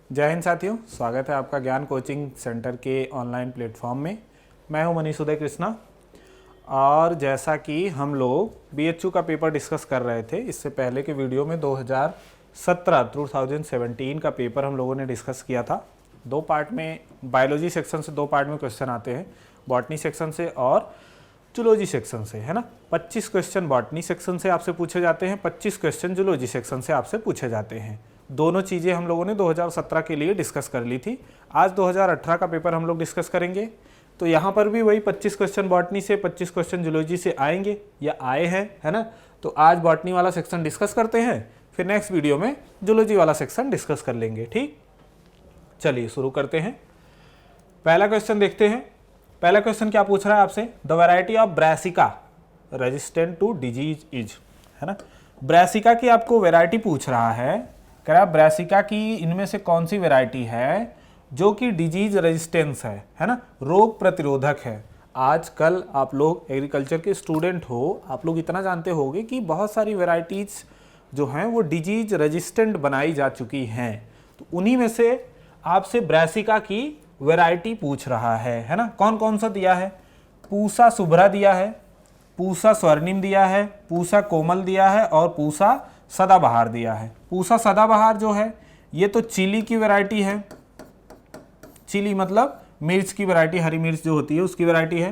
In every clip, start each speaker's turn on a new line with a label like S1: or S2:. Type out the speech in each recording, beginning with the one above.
S1: जय हिंद साथियों, स्वागत है आपका ज्ञान कोचिंग सेंटर के ऑनलाइन प्लेटफॉर्म में। मैं हूं मनीष उदय कृष्णा। और जैसा कि हम लोग बीएचयू का पेपर डिस्कस कर रहे थे, इससे पहले के वीडियो में 2017 का पेपर हम लोगों ने डिस्कस किया था। दो पार्ट में, बायोलॉजी सेक्शन से दो पार्ट में क्वेश्चन आते हैं, बॉटनी सेक्शन से और जूलॉजी सेक्शन से, है ना। 25 क्वेश्चन बॉटनी सेक्शन से आपसे पूछे जाते हैं, 25 क्वेश्चन जूलॉजी सेक्शन से आपसे पूछे जाते हैं। दोनों चीज़ें हम लोगों ने 2017 के लिए डिस्कस कर ली थी। आज 2018 का पेपर हम लोग डिस्कस करेंगे। तो यहाँ पर भी वही 25 क्वेश्चन बॉटनी से, 25 क्वेश्चन जूलॉजी से आएंगे या आए हैं, है ना। तो आज बॉटनी वाला सेक्शन डिस्कस करते हैं, फिर नेक्स्ट वीडियो में जूलॉजी वाला सेक्शन डिस्कस कर लेंगे। ठीक, चलिए शुरू करते हैं। पहला क्वेश्चन देखते हैं। पहला क्वेश्चन क्या पूछ रहा है आपसे? The variety of Brassica resistant to disease is, है ना। ब्रासिका की आपको वैरायटी पूछ रहा है। कह रहा ब्रासिका की इनमें से कौन सी वैरायटी है जो कि डिजीज रेजिस्टेंस है ना, रोग प्रतिरोधक है। आजकल आप लोग एग्रीकल्चर के स्टूडेंट हो, आप लोग इतना जानते होंगे कि बहुत सारी वैरायटीज जो हैं वो डिजीज रेजिस्टेंट बनाई जा चुकी हैं। तो उन्हीं में से आपसे ब्रासिका की वैरायटी पूछ रहा है ना। कौन कौन सा दिया है? पूसा शुभ्रा दिया है, पूसा स्वर्णिम दिया है, पूसा कोमल दिया है और पूसा सदाबहार दिया है। पूसा सदाबहार जो है ये तो चिली की वैरायटी है। चिली मतलब मिर्च की वैरायटी, हरी मिर्च जो होती है उसकी वैरायटी है।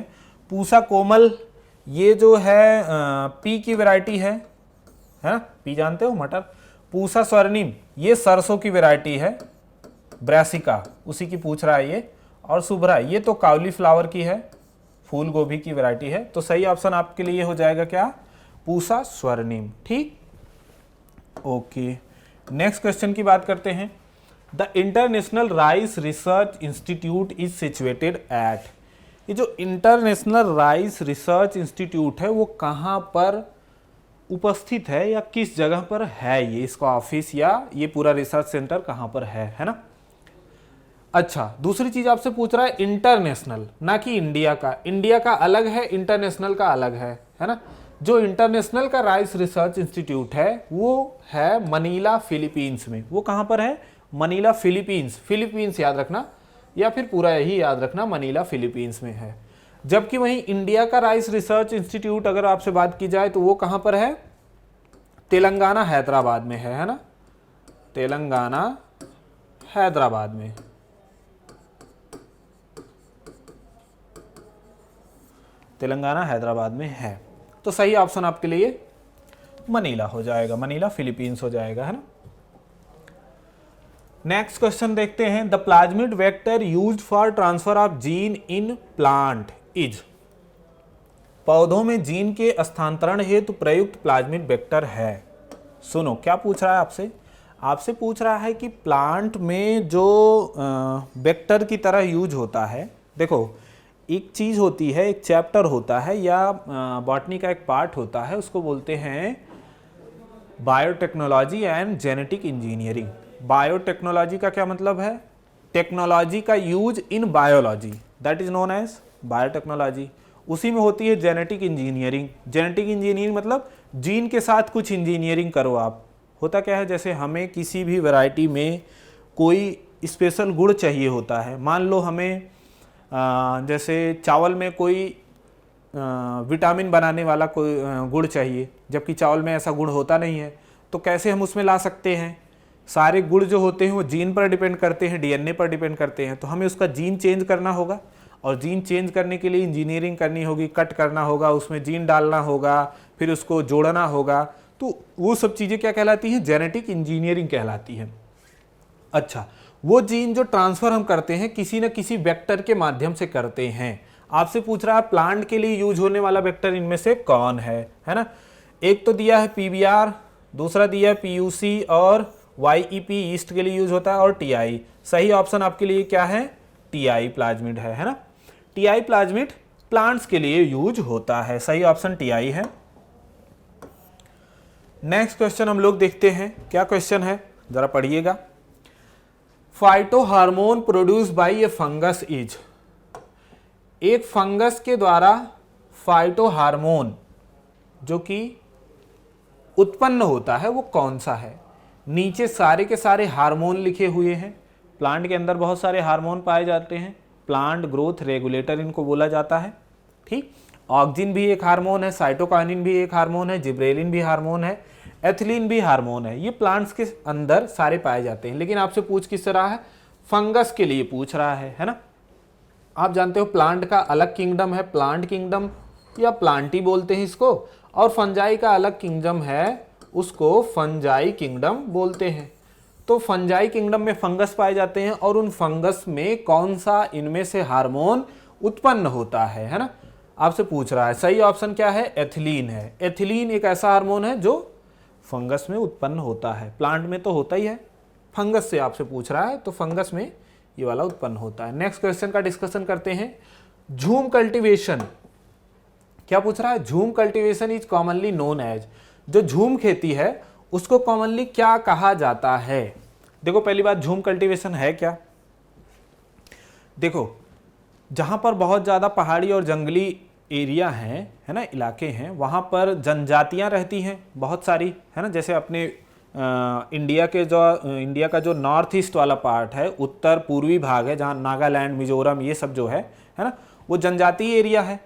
S1: पूसा कोमल ये जो है पी की वैरायटी है ना, पी जानते हो, मटर। पूसा स्वर्णिम ये सरसों की वैरायटी है, ब्रासिका उसी की पूछ रहा है ये। और शुभ्रा ये तो काउलीफ्लावर की है, फूल गोभी की वैरायटी है। तो सही ऑप्शन आपके लिए हो जाएगा क्या? पूसा स्वर्णिम। ठीक, ओके। नेक्स्ट क्वेश्चन की बात करते हैं। The international rice research institute is situated at. ये जो इंटरनेशनल राइस रिसर्च इंस्टीट्यूट है वो कहाँ पर उपस्थित है या किस जगह पर है? ये इसका ऑफिस या ये पूरा रिसर्च सेंटर कहाँ पर है ना। अच्छा, दूसरी चीज आपसे पूछ रहा है इंटरनेशनल, ना कि इंडिया का। इंडिया का अलग है, इंटरनेशनल का अलग है ना। जो इंटरनेशनल का राइस रिसर्च इंस्टीट्यूट है वो है मनीला फिलीपींस में। वो कहाँ पर है? Manila Philippines. फिलीपींस याद रखना या फिर पूरा यही याद रखना, मनीला फिलीपींस में है। जबकि वहीं इंडिया का राइस रिसर्च इंस्टीट्यूट अगर आपसे बात की जाए तो वो कहाँ पर है? तेलंगाना हैदराबाद में है ना। तेलंगाना हैदराबाद में। तेलंगाना हैदराबाद में है। तो सही ऑप्शन आपके लिए मनीला हो जाएगा, मनीला फिलीपींस हो जाएगा, है ना। नेक्स्ट क्वेश्चन देखते हैं। The plasmid vector used for transfer of gene in plant is. पौधों में जीन के स्थानांतरण हेतु प्रयुक्त प्लाज्मिड वेक्टर है। सुनो क्या पूछ रहा है आपसे। आपसे पूछ रहा है कि प्लांट में जो वेक्टर की तरह यूज होता है। देखो, एक चीज होती है, एक चैप्टर होता है या बॉटनी का एक पार्ट होता है, उसको बोलते हैं biotechnology and genetic engineering. Biotechnology का क्या मतलब है? टेक्नोलॉजी का use in biology, that is known as biotechnology. उसी में होती है जेनेटिक इंजीनियरिंग। जेनेटिक इंजीनियरिंग मतलब जीन के साथ कुछ इंजीनियरिंग करो आप। होता क्या है, जैसे हमें किसी भी वैरायटी में कोई स्पेशल गुण चाहिए होता है। मान लो हमें जैसे चावल में कोई विटामिन बनाने वाला कोई गुण चाहिए, जबकि चावल में ऐसा गुण होता नहीं है। तो कैसे हम उसमें ला सकते हैं? सारे गुण जो होते हैं वो जीन पर डिपेंड करते हैं, डीएनए पर डिपेंड करते हैं। तो हमें उसका जीन चेंज करना होगा, और जीन चेंज करने के लिए इंजीनियरिंग करनी होगी, कट करना होगा, उसमें जीन डालना होगा, फिर उसको जोड़ना होगा। तो वो सब चीज़ें क्या कहलाती हैं? जेनेटिक इंजीनियरिंग कहलाती है। अच्छा, वो जीन जो ट्रांसफर हम करते हैं किसी न किसी वेक्टर के माध्यम से करते हैं। आपसे पूछ रहा है प्लांट के लिए यूज होने वाला वेक्टर इनमें से कौन है ना। एक तो दिया है पीबीआर, दूसरा दिया है पीयूसी, और वाईईपी ईस्ट के लिए यूज होता है, और टीआई। सही ऑप्शन आपके लिए क्या है? टीआई प्लाज्मिड है ना। टीआई प्लाज्मिड प्लांट्स के लिए यूज होता है। सही ऑप्शन टीआई है। नेक्स्ट क्वेश्चन हम लोग देखते हैं। क्या क्वेश्चन है जरा पढ़िएगा। Phytohormone produce by a fungus is. एक फंगस के द्वारा फाइटोहार्मोन जो कि उत्पन्न होता है वो कौन सा है? नीचे सारे के सारे हार्मोन लिखे हुए हैं, प्लांट के अंदर बहुत सारे हार्मोन पाए जाते हैं, प्लांट ग्रोथ रेगुलेटर इनको बोला जाता है। ठीक, ऑक्सिन भी एक हार्मोन है, साइटोकाइनिन भी एक हार्मोन है, जिब्रेलिन भी हार्मोन है, एथिलीन भी हार्मोन है। ये प्लांट्स के अंदर सारे पाए जाते हैं। लेकिन आपसे पूछ किस तरह है, फंगस के लिए पूछ रहा है ना। आप जानते हो प्लांट का अलग किंगडम है प्लांट किंगडम या प्लांटी बोलते हैं इसको, और फंजाई का अलग किंगडम है, उसको फंजाई किंगडम बोलते हैं। तो फंजाई किंगडम में फंगस पाए जाते हैं और उन फंगस में कौन सा इनमें से हार्मोन उत्पन्न होता है ना, आपसे पूछ रहा है। सही ऑप्शन क्या है, एथिलीन है। एथिलीन एक ऐसा हार्मोन है जो फंगस में उत्पन्न होता है, प्लांट में तो होता ही है, फंगस से आपसे पूछ रहा है तो फंगस में ये वाला उत्पन्न होता है। नेक्स्ट क्वेश्चन का डिस्कशन करते हैं। झूम कल्टीवेशन क्या पूछ रहा है, jhum cultivation is commonly known as, जो झूम खेती है उसको कॉमनली क्या कहा जाता है। देखो पहली बात, झूम कल्टीवेशन है क्या। देखो जहां पर बहुत ज्यादा पहाड़ी और जंगली एरिया है ना, इलाके हैं, वहां पर जनजातियां रहती हैं बहुत सारी, है ना। जैसे अपने इंडिया का जो नॉर्थ ईस्ट वाला पार्ट है, उत्तर पूर्वी भाग है, जहाँ नागालैंड मिजोरम ये सब जो है ना, वो जनजातीय एरिया है।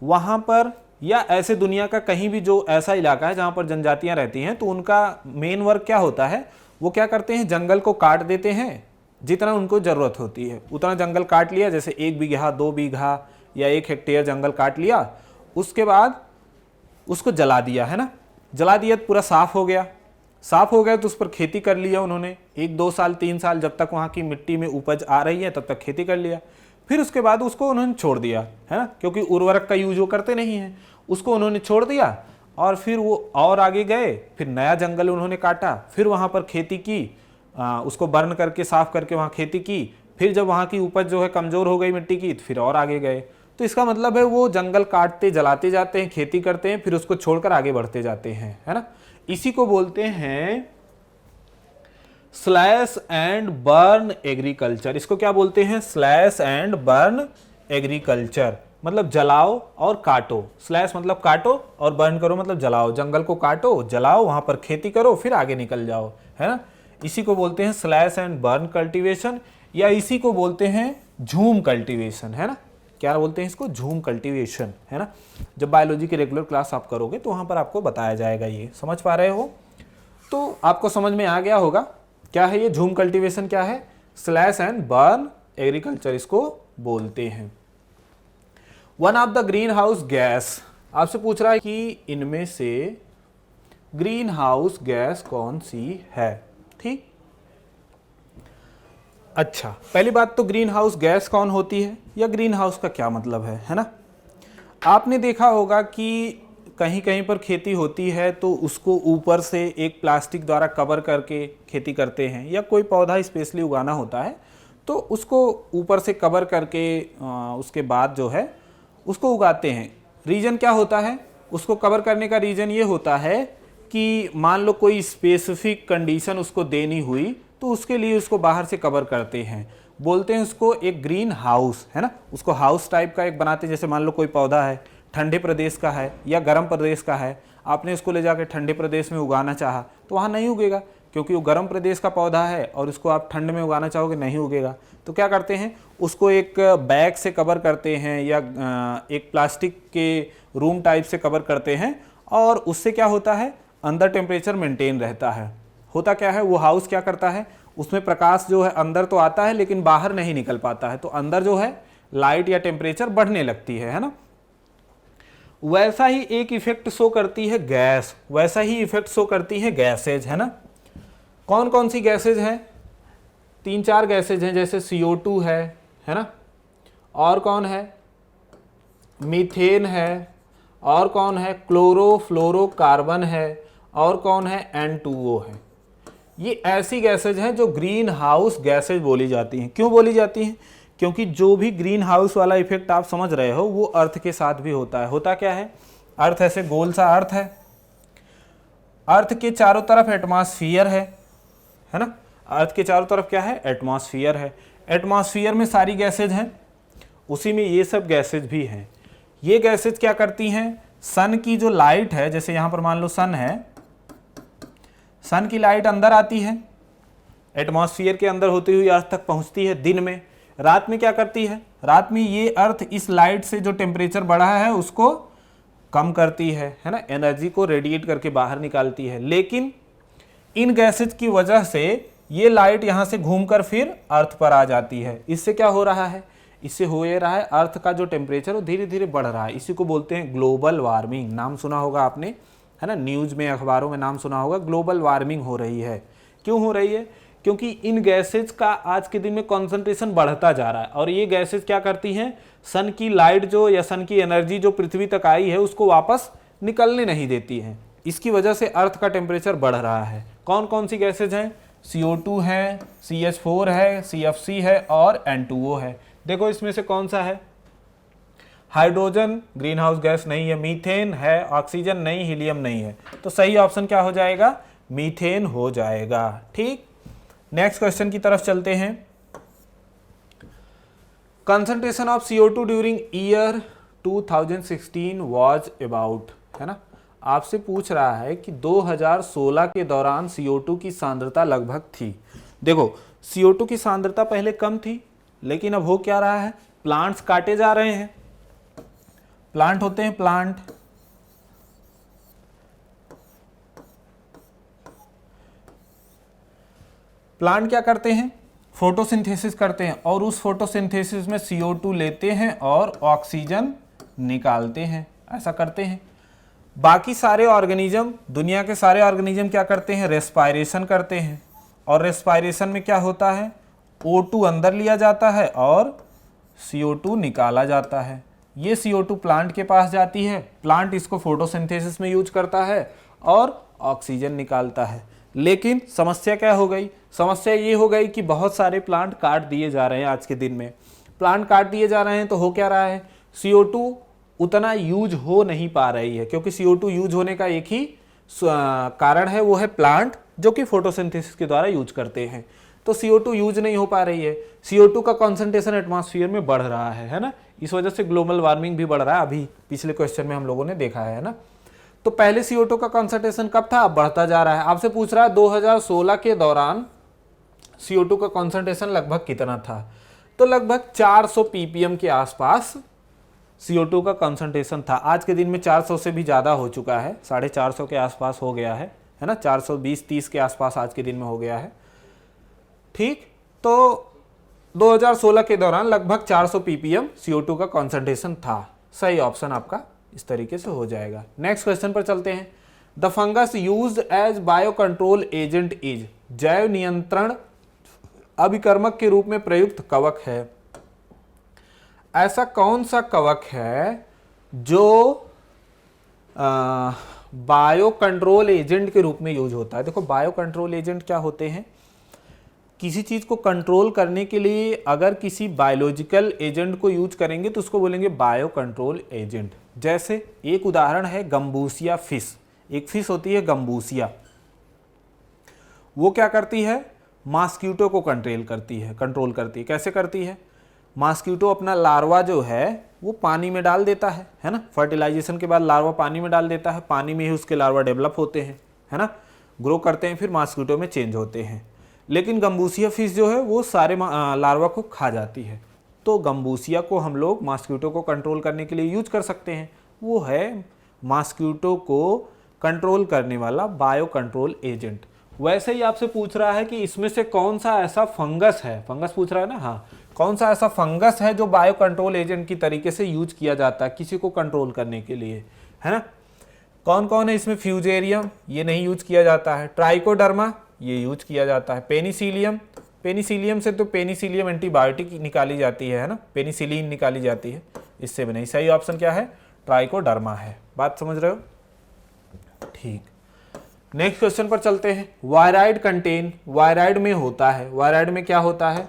S1: वहाँ पर या ऐसे दुनिया का कहीं भी जो ऐसा इलाका है जहाँ पर जनजातियाँ रहती हैं, तो उनका मेन वर्क क्या होता है, वो क्या करते हैं, जंगल को काट देते हैं, जितना उनको ज़रूरत होती है उतना जंगल काट लिया, जैसे 1 बीघा 2 बीघा या 1 हेक्टेयर जंगल काट लिया, उसके बाद उसको जला दिया, है ना। जला दिया तो पूरा साफ़ हो गया, साफ़ हो गया तो उस पर खेती कर लिया उन्होंने 1 2 साल 3 साल, जब तक वहाँ की मिट्टी में उपज आ रही है तब तक खेती कर लिया। फिर उसके बाद उसको उन्होंने छोड़ दिया, है ना, क्योंकि उर्वरक का यूज वो करते नहीं हैं, उसको उन्होंने छोड़ दिया और फिर वो और आगे गए, फिर नया जंगल उन्होंने काटा, फिर वहाँ पर खेती की, उसको बर्न करके साफ करके वहाँ खेती की। फिर जब वहाँ की उपज जो है कमज़ोर हो गई मिट्टी की, तो फिर और आगे गए। तो इसका मतलब है वो जंगल काटते जलाते जाते हैं, खेती करते हैं, फिर उसको छोड़कर आगे बढ़ते जाते हैं, है ना। इसी को बोलते हैं स्लैश एंड बर्न एग्रीकल्चर। इसको क्या बोलते हैं, स्लैश एंड बर्न एग्रीकल्चर, मतलब जलाओ और काटो। स्लैश मतलब काटो और बर्न करो मतलब जलाओ, जंगल को काटो जलाओ, वहां पर खेती करो, फिर आगे निकल जाओ, है ना। इसी को बोलते हैं स्लैश एंड बर्न कल्टीवेशन, या इसी को बोलते हैं झूम कल्टीवेशन, है ना। क्या बोलते हैं इसको, झूम कल्टीवेशन, है ना। जब बायोलॉजी की रेगुलर क्लास आप करोगे तो वहां पर आपको बताया जाएगा। ये समझ पा रहे हो, तो आपको समझ में आ गया होगा क्या है ये झूम कल्टीवेशन, क्या है, स्लैश एंड बर्न एग्रीकल्चर इसको बोलते हैं। One of the green house gas, आपसे पूछ रहा है कि इनमें से ग्रीन हाउस गैस कौन सी है। ठीक, अच्छा पहली बात तो ग्रीन हाउस गैस कौन होती है या ग्रीन हाउस का क्या मतलब है ना। आपने देखा होगा कि कहीं कहीं पर खेती होती है तो उसको ऊपर से एक प्लास्टिक द्वारा कवर करके खेती करते हैं, या कोई पौधा स्पेशली उगाना होता है तो उसको ऊपर से कवर करके उसके बाद जो है उसको उगाते हैं। रीज़न क्या होता है, उसको कवर करने का रीज़न ये होता है कि मान लो कोई स्पेसिफिक कंडीशन उसको देनी हुई तो उसके लिए उसको बाहर से कवर करते हैं, बोलते हैं उसको एक ग्रीन हाउस, है ना। उसको हाउस टाइप का एक बनाते हैं। जैसे मान लो कोई पौधा है ठंडे प्रदेश का है या गर्म प्रदेश का है, आपने इसको ले जाकर ठंडे प्रदेश में उगाना चाहा तो वहाँ नहीं उगेगा, क्योंकि वो गर्म प्रदेश का पौधा है और उसको आप ठंड में उगाना चाहोगे नहीं उगेगा। तो क्या करते हैं, उसको एक बैग से कवर करते हैं या एक प्लास्टिक के रूम टाइप से कवर करते हैं, और उससे क्या होता है, अंदर टेम्परेचर मेंटेन रहता है। होता क्या है, वो हाउस क्या करता है, उसमें प्रकाश जो है अंदर तो आता है लेकिन बाहर नहीं निकल पाता है, तो अंदर जो है लाइट या टेम्परेचर बढ़ने लगती है ना। वैसा ही एक इफेक्ट शो करती है गैस, वैसा ही इफेक्ट शो करती है गैसेज, है ना। कौन कौन सी गैसेज हैं, 3-4 गैसेज हैं, जैसे CO2 है ना, और कौन है, मीथेन है, और कौन है, क्लोरोफ्लोरोकार्बन है, और कौन है, N2O है। ये ऐसी गैसेज हैं जो ग्रीन हाउस गैसेज बोली जाती हैं। क्यों बोली जाती हैं, क्योंकि जो भी ग्रीन हाउस वाला इफेक्ट आप समझ रहे हो वो अर्थ के साथ भी होता है। होता क्या है, अर्थ ऐसे गोल सा अर्थ है, अर्थ के चारों तरफ एटमॉस्फेयर है ना। अर्थ के चारों तरफ क्या है, एटमॉस्फेयर है। एटमॉस्फेयर में सारी गैसेज हैं, उसी में ये सब गैसेज भी हैं। ये गैसेज क्या करती हैं, सन की जो लाइट है, जैसे यहाँ पर मान लो सन है, सन की लाइट अंदर आती है, एटमॉस्फेयर के अंदर होती हुई अर्थ तक पहुंचती है दिन में। रात में क्या करती है, रात में ये अर्थ इस लाइट से जो टेम्परेचर बढ़ा है उसको कम करती है ना, एनर्जी को रेडिएट करके बाहर निकालती है। लेकिन इन गैसेज की वजह से ये लाइट यहाँ से घूमकर फिर अर्थ पर आ जाती है। इससे क्या हो रहा है, इससे हो ये रहा है अर्थ का जो टेम्परेचर वो धीरे धीरे बढ़ रहा है। इसी को बोलते हैं ग्लोबल वार्मिंग। नाम सुना होगा आपने, है ना, न्यूज़ में अखबारों में नाम सुना होगा, ग्लोबल वार्मिंग हो रही है। क्यों हो रही है, क्योंकि इन गैसेज का आज के दिन में कॉन्सेंट्रेशन बढ़ता जा रहा है और ये गैसेज क्या करती हैं, सन की लाइट जो या सन की एनर्जी जो पृथ्वी तक आई है उसको वापस निकलने नहीं देती है। इसकी वजह से अर्थ का टेम्परेचर बढ़ रहा है। कौन कौन सी गैसेज हैं, CO2 है, CH4 है, CFC है और N2O है। देखो इसमें से कौन सा है, हाइड्रोजन ग्रीन हाउस गैस नहीं है, मीथेन है, ऑक्सीजन नहीं, हीलियम नहीं है। तो सही ऑप्शन क्या हो जाएगा, मीथेन हो जाएगा। ठीक, नेक्स्ट क्वेश्चन की तरफ चलते हैं। Concentration of CO2 during year 2016 was about, है ना, आपसे पूछ रहा है कि 2016 के दौरान CO2 की सांद्रता लगभग थी। देखो CO2 की सांद्रता पहले कम थी, लेकिन अब हो क्या रहा है, प्लांट्स काटे जा रहे हैं। प्लांट होते हैं, प्लांट क्या करते हैं, फोटोसिंथेसिस करते हैं और उस फोटोसिंथेसिस में CO2 लेते हैं और ऑक्सीजन निकालते हैं, ऐसा करते हैं। बाकी सारे ऑर्गेनिज्म, दुनिया के सारे ऑर्गेनिज्म क्या करते हैं, रेस्पायरेशन करते हैं और रेस्पायरेशन में क्या होता है, O2 अंदर लिया जाता है और CO2 निकाला जाता है। ये CO2 प्लांट के पास जाती है, प्लांट इसको फोटोसिंथेसिस में यूज करता है और ऑक्सीजन निकालता है। लेकिन समस्या क्या हो गई, समस्या ये हो गई कि बहुत सारे प्लांट काट दिए जा रहे हैं। आज के दिन में प्लांट काट दिए जा रहे हैं तो हो क्या रहा है, CO2 उतना यूज हो नहीं पा रही है, क्योंकि CO2 यूज होने का एक ही कारण है, वो है प्लांट जो कि फोटोसिंथेसिस के द्वारा यूज करते हैं। तो CO2 यूज नहीं हो पा रही है, CO2 का कॉन्सेंट्रेशन एटमॉस्फेयर में बढ़ रहा है ना, इस वजह से ग्लोबल वार्मिंग भी बढ़ रहा है। अभी पिछले क्वेश्चन में हम लोगों ने देखा है ना। तो पहले CO2 का कॉन्सेंट्रेशन कब था, अब बढ़ता जा रहा है। आपसे पूछ रहा है 2016 के दौरान CO2 का कॉन्सेंट्रेशन लगभग कितना था, तो लगभग 400 ppm के आसपास CO2 का कॉन्सेंट्रेशन था। आज के दिन में 400 से भी ज़्यादा हो चुका है, 450 के आसपास हो गया है ना, 420-30 के आसपास आज के दिन में हो गया है। ठीक, तो 2016 के दौरान लगभग 400 ppm CO2 का कॉन्सेंट्रेशन था। सही ऑप्शन आपका इस तरीके से हो जाएगा। नेक्स्ट क्वेश्चन पर चलते हैं। The fungus used as bio control agent is, जैव नियंत्रण अभिकर्मक के रूप में प्रयुक्त कवक है। ऐसा कौन सा कवक है जो बायो कंट्रोल एजेंट के रूप में यूज होता है। देखो बायो कंट्रोल एजेंट क्या होते हैं, किसी चीज़ को कंट्रोल करने के लिए अगर किसी बायोलॉजिकल एजेंट को यूज करेंगे तो उसको बोलेंगे बायो कंट्रोल एजेंट। जैसे एक उदाहरण है गम्बूसिया फिश, एक फिश होती है गम्बूसिया, वो क्या करती है, मॉस्किटो को कंट्रोल करती है। कैसे करती है, मॉस्किटो अपना लार्वा जो है वो पानी में डाल देता है ना, फर्टिलाइजेशन के बाद लार्वा पानी में डाल देता है, पानी में ही उसके लार्वा डेवलप होते हैं, है ना, ग्रो करते हैं, फिर मॉस्किटो में चेंज होते हैं। लेकिन गम्बूसिया फिश जो है वो सारे लार्वा को खा जाती है। तो गम्बूसिया को हम लोग मॉस्किटो को कंट्रोल करने के लिए यूज कर सकते हैं, वो है मॉस्किटो को कंट्रोल करने वाला बायो कंट्रोल एजेंट। वैसे ही आपसे पूछ रहा है कि इसमें से कौन सा ऐसा फंगस है, फंगस पूछ रहा है ना, हाँ, कौन सा ऐसा फंगस है जो बायो कंट्रोल एजेंट की तरीके से यूज किया जाता है किसी को कंट्रोल करने के लिए, है ना। कौन कौन है इसमें, फ्यूजेरियम ये नहीं यूज किया जाता है, ट्राइकोडर्मा ये यूज किया जाता है, पेनिसिलियम, पेनिसिलियम से तो पेनिसिलियम एंटीबायोटिक निकाली जाती है ना, पेनिसिलिन निकाली जाती है, इससे भी नहीं। सही ऑप्शन क्या है, ट्राइकोडर्मा है। बात समझ रहे हो, ठीक। नेक्स्ट क्वेश्चन पर चलते हैं। वायराइड कंटेन, वायराइड में होता है, वायराइड में क्या होता है,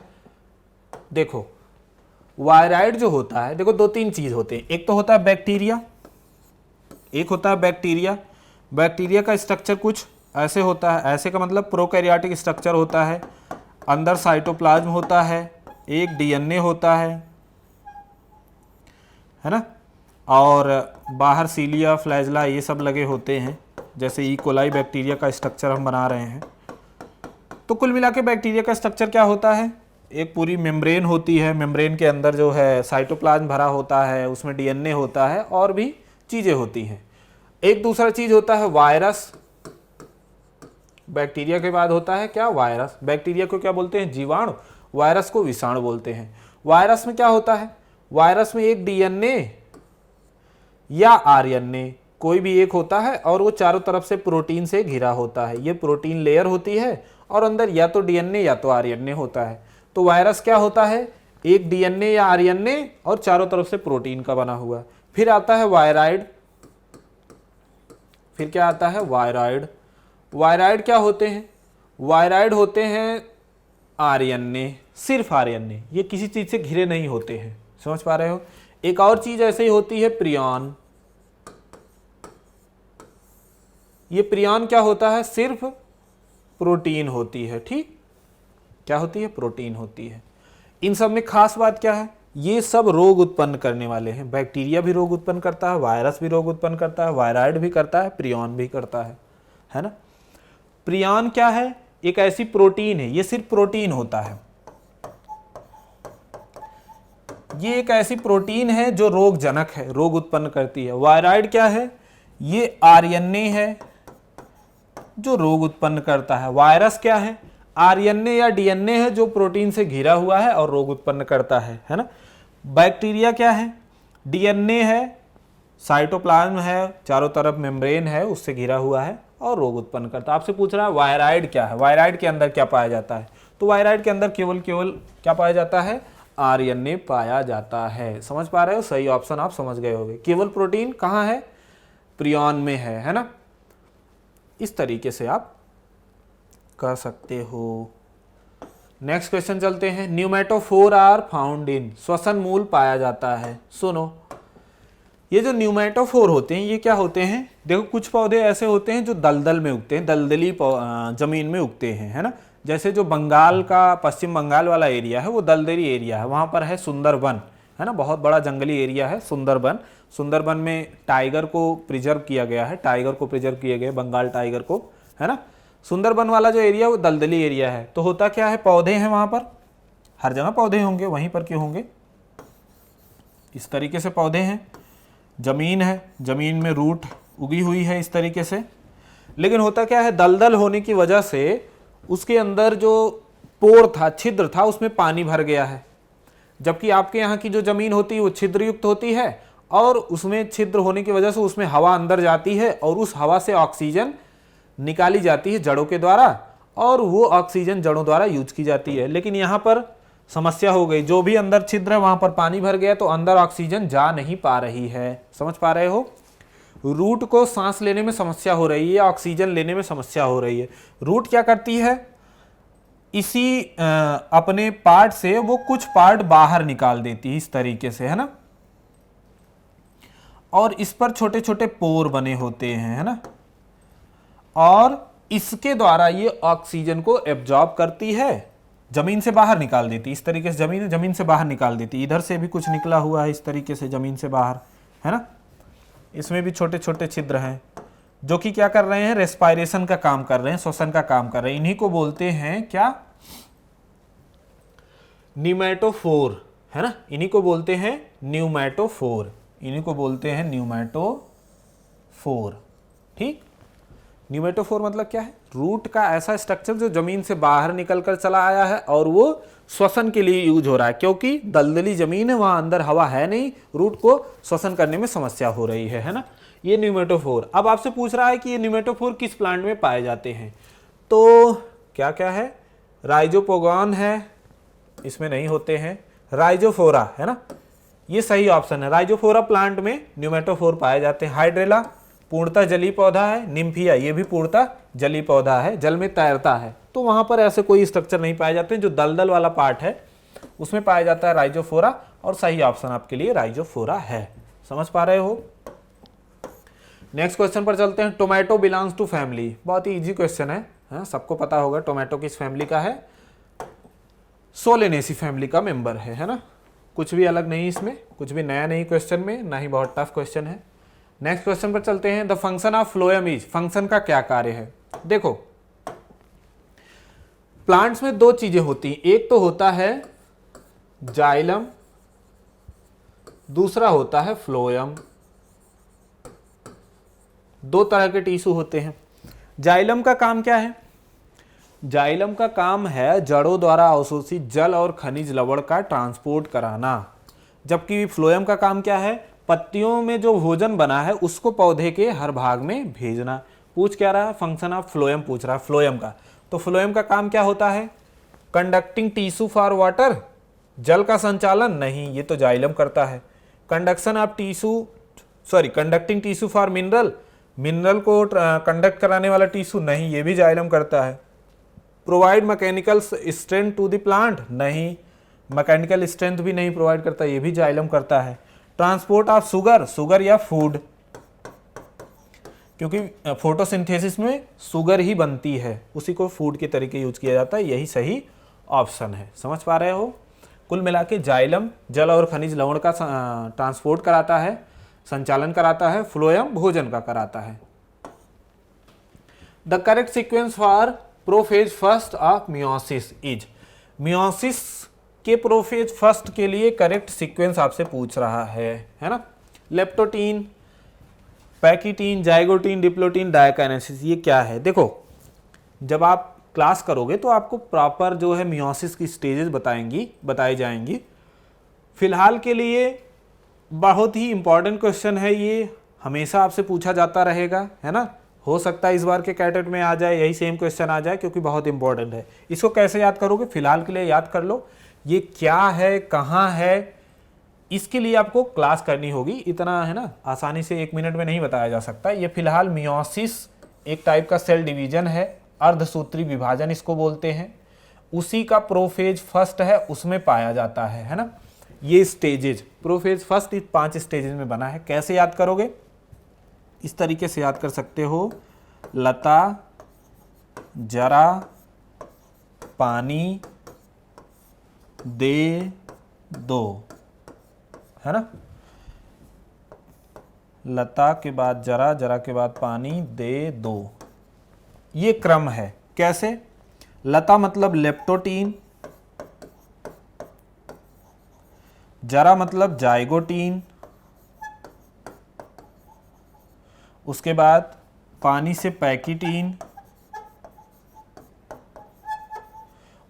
S1: देखो वायराइड जो होता है, देखो दो तीन चीज होते हैं, एक तो होता है बैक्टीरिया, एक होता है बैक्टीरिया। बैक्टीरिया का स्ट्रक्चर कुछ ऐसे होता है, ऐसे का मतलब प्रोकैरियोटिक स्ट्रक्चर होता है, अंदर साइटोप्लाज्म होता है, एक डीएनए होता है ना, और बाहर सीलिया फ्लैजला ये सब लगे होते हैं। जैसे ई कोलाई बैक्टीरिया का स्ट्रक्चर हम बना रहे हैं, तो कुल मिला के बैक्टीरिया का स्ट्रक्चर क्या होता है, एक पूरी मेम्ब्रेन होती है, मेम्ब्रेन के अंदर जो है साइटोप्लाज्म भरा होता है, उसमें डीएनए होता है और भी चीज़ें होती हैं। एक दूसरा चीज़ होता है वायरस, बैक्टीरिया के बाद होता है क्या, वायरस। बैक्टीरिया को क्या बोलते हैं, जीवाणु, वायरस को विषाणु बोलते हैं। वायरस में क्या होता है, वायरस में एक डीएनए या आरएनए कोई भी एक होता है और वो चारों तरफ से प्रोटीन से घिरा होता है। ये प्रोटीन लेयर होती है और अंदर या तो डीएनए या तो आरएनए होता है। तो वायरस क्या होता है, एक डीएनए या आरएनए और चारों तरफ से प्रोटीन का बना हुआ। फिर आता है वायराइड, फिर क्या आता है, वायराइड। वायराइड क्या होते हैं, वायराइड होते हैं आरएनए, सिर्फ आरएनए, ये किसी चीज से घिरे नहीं होते हैं, समझ पा रहे हो। एक और चीज ऐसे ही होती है प्रियॉन। ये प्रियॉन क्या होता है, सिर्फ प्रोटीन होती है, ठीक, क्या होती है, प्रोटीन होती है। इन सब में खास बात क्या है, ये सब रोग उत्पन्न करने वाले हैं। बैक्टीरिया भी रोग उत्पन्न करता है, वायरस भी रोग उत्पन्न करता है, वायराइड भी करता है, प्रियॉन भी करता है ना। प्रियॉन क्या है, एक ऐसी प्रोटीन है, ये सिर्फ प्रोटीन होता है, ये एक ऐसी प्रोटीन है जो रोगजनक है, रोग उत्पन्न करती है। वायराइड क्या है, ये आरएनए है जो रोग उत्पन्न करता है। वायरस क्या है, आरएनए या डीएनए है जो प्रोटीन से घिरा हुआ है और रोग उत्पन्न करता है ना। बैक्टीरिया क्या है, डीएनए है, साइटोप्लाज्म है, चारों तरफ मेम्ब्रेन है, उससे घिरा हुआ है और रोग उत्पन्न करता है। आपसे पूछ रहा है वायराइड क्या है, वायराइड के अंदर क्या पाया जाता है, तो वायराइड के अंदर केवल क्या पाया जाता है, आरएनए पाया जाता है। समझ पा रहे हो, सही ऑप्शन आप समझ गए होंगे। केवल प्रोटीन कहाँ है, प्रियॉन में है ना। इस तरीके से आप कर सकते हो। नेक्स्ट क्वेश्चन चलते हैं। न्यूमेटोफोर आर फाउंड इन, श्वसन मूल पाया जाता है। सुनो, ये जो न्यूमेटोफोर होते हैं ये क्या होते हैं, देखो कुछ पौधे ऐसे होते हैं जो दलदल में उगते हैं, दलदली जमीन में उगते हैं, है ना। जैसे जो बंगाल का, पश्चिम बंगाल वाला एरिया है वो दलदली एरिया है, वहाँ पर है सुंदरबन, है ना, बहुत बड़ा जंगली एरिया है सुंदरबन। सुंदरबन में टाइगर को प्रिजर्व किया गया है, टाइगर को प्रिजर्व किए गए, बंगाल टाइगर को, है ना। सुंदरबन वाला जो एरिया वो दलदली एरिया है। तो होता क्या है, पौधे हैं वहाँ पर, हर जगह पौधे होंगे, वहीं पर क्यों होंगे, इस तरीके से पौधे हैं। जमीन है, जमीन में रूट उगी हुई है इस तरीके से। लेकिन होता क्या है, दलदल होने की वजह से उसके अंदर जो पोर था, छिद्र था, उसमें पानी भर गया है। जबकि आपके यहाँ की जो जमीन होती है वो छिद्रयुक्त होती है और उसमें छिद्र होने की वजह से उसमें हवा अंदर जाती है और उस हवा से ऑक्सीजन निकाली जाती है जड़ों के द्वारा और वो ऑक्सीजन जड़ों द्वारा यूज की जाती है। लेकिन यहाँ पर समस्या हो गई, जो भी अंदर छिद्र है वहां पर पानी भर गया तो अंदर ऑक्सीजन जा नहीं पा रही है। समझ पा रहे हो, रूट को सांस लेने में समस्या हो रही है, ऑक्सीजन लेने में समस्या हो रही है। रूट क्या करती है, इसी अपने पार्ट से वो कुछ पार्ट बाहर निकाल देती है इस तरीके से, है ना। और इस पर छोटे छोटे पोर बने होते हैं, है ना, और इसके द्वारा ये ऑक्सीजन को एब्जॉर्ब करती है, जमीन से बाहर निकाल देती, इस तरीके से जमीन से बाहर निकाल देती। इधर से भी कुछ निकला हुआ है इस तरीके से जमीन से बाहर, है ना। इसमें भी छोटे छोटे छिद्र हैं जो कि क्या कर रहे हैं, रेस्पायरेशन का काम कर रहे हैं, श्वसन का काम कर रहे हैं। इन्हीं को बोलते हैं क्या, न्यूमेटोफोर, है ना। इन्हीं को बोलते हैं न्यूमेटोफोर, इन्हीं को बोलते हैं न्यूमेटोफोर, ठीक। न्यूमेटोफोर मतलब क्या है, रूट का ऐसा स्ट्रक्चर जो जमीन से बाहर निकल कर चला आया है और वो श्वसन के लिए यूज हो रहा है, क्योंकि दलदली जमीन है, वहां अंदर हवा है नहीं, रूट को श्वसन करने में समस्या हो रही है ना। ये न्यूमेटोफोर। अब आपसे पूछ रहा है कि ये न्यूमेटोफोर किस प्लांट में पाए जाते हैं, तो क्या क्या है, राइजोपोगॉन है, इसमें नहीं होते हैं, राइजोफोरा, है ना, ये सही ऑप्शन है। राइजोफोरा प्लांट में न्यूमेटोफोर पाए जाते हैं। हाइड्रेला पूर्णतः जलीय पौधा है। निम्फिया ये भी पूर्णतः जलीय पौधा है, जल में तैरता है, तो वहां पर ऐसे कोई स्ट्रक्चर नहीं पाए जाते हैं। जो दलदल वाला पार्ट है उसमें पाया जाता है राइजोफोरा, और सही ऑप्शन आपके लिए राइजोफोरा है। समझ पा रहे हो। नेक्स्ट क्वेश्चन पर चलते हैं। टोमेटो बिलोंग्स टू फैमिली, बहुत ही इजी क्वेश्चन है, सबको पता होगा टोमेटो किस फैमिली का है, सोलेनेसी फैमिली का मेंबर है ना। कुछ भी अलग नहीं, इसमें कुछ भी नया नहीं क्वेश्चन में, ना ही बहुत टफ क्वेश्चन है। नेक्स्ट क्वेश्चन पर चलते हैं। The function of phloem is, function का क्या कार्य है। देखो प्लांट्स में दो चीजें होती हैं, एक तो होता है जाइलम, दूसरा होता है फ्लोएम। दो तरह के टिश्यू होते हैं। जाइलम का काम क्या है? जाइलम का काम है जड़ों द्वारा अवशोषित जल और खनिज लवण का ट्रांसपोर्ट कराना, जबकि फ्लोएम का काम क्या है? पत्तियों में जो भोजन बना है उसको पौधे के हर भाग में भेजना। पूछ क्या रहा है? फंक्शन ऑफ फ्लोएम पूछ रहा है, फ्लोएम का। तो फ्लोएम का काम क्या होता है? कंडक्टिंग टिश्यू फॉर वाटर, जल का संचालन नहीं, ये तो जाइलम करता है। Conduction of tissue, sorry conducting tissue for mineral, mineral को कंडक्ट कराने वाला टिश्यू नहीं, ये भी जाइलम करता है। Provide mechanical strength to the plant, नहीं, मैकेनिकल स्ट्रेंथ भी नहीं प्रोवाइड करता, ये भी जाइलम करता है। ट्रांसपोर्ट ऑफ शुगर, शुगर या फूड, क्योंकि फोटोसिंथेसिस में शुगर ही बनती है, उसी को फूड के तरीके यूज किया जाता है, यही सही ऑप्शन है। समझ पा रहे हो? कुल मिला के जाइलम जल और खनिज लवण का ट्रांसपोर्ट कराता है, संचालन कराता है। फ्लोएम भोजन का कराता है। The correct sequence for prophase first of meiosis is, meiosis के प्रोफेज फर्स्ट के लिए करेक्ट सीक्वेंस आपसे पूछ रहा है ना? लेप्टोटीन, पैकिटीन, जाइगोटीन, डिप्लोटीन, डायकाइनेसिस, ये क्या है? देखो, जब आप क्लास करोगे तो आपको प्रॉपर जो है मियोसिस की स्टेजेस बताई जाएंगी। फिलहाल के लिए बहुत ही इंपॉर्टेंट क्वेश्चन है ये, हमेशा आपसे पूछा जाता रहेगा, है ना? हो सकता है इस बार के कैटेट में आ जाए, यही सेम क्वेश्चन आ जाए, क्योंकि बहुत इंपॉर्टेंट है। इसको कैसे याद करोगे? फिलहाल के लिए याद कर लो, ये क्या है, कहाँ है, इसके लिए आपको क्लास करनी होगी। इतना है ना, आसानी से 1 मिनट में नहीं बताया जा सकता। ये फिलहाल मियोसिस एक टाइप का सेल डिवीजन है, अर्धसूत्री विभाजन इसको बोलते हैं, उसी का प्रोफेज फर्स्ट है, उसमें पाया जाता है ना? ये स्टेजेज, प्रोफेज फर्स्ट 5 स्टेजेज में बना है। कैसे याद करोगे? इस तरीके से याद कर सकते हो, लता, जरा, पानी, दे दो, है ना? लता के बाद जरा, जरा के बाद पानी, दे दो, ये क्रम है। कैसे? लता मतलब लेप्टोटीन, जरा मतलब जाइगोटीन, उसके बाद पानी से पैकिटीन,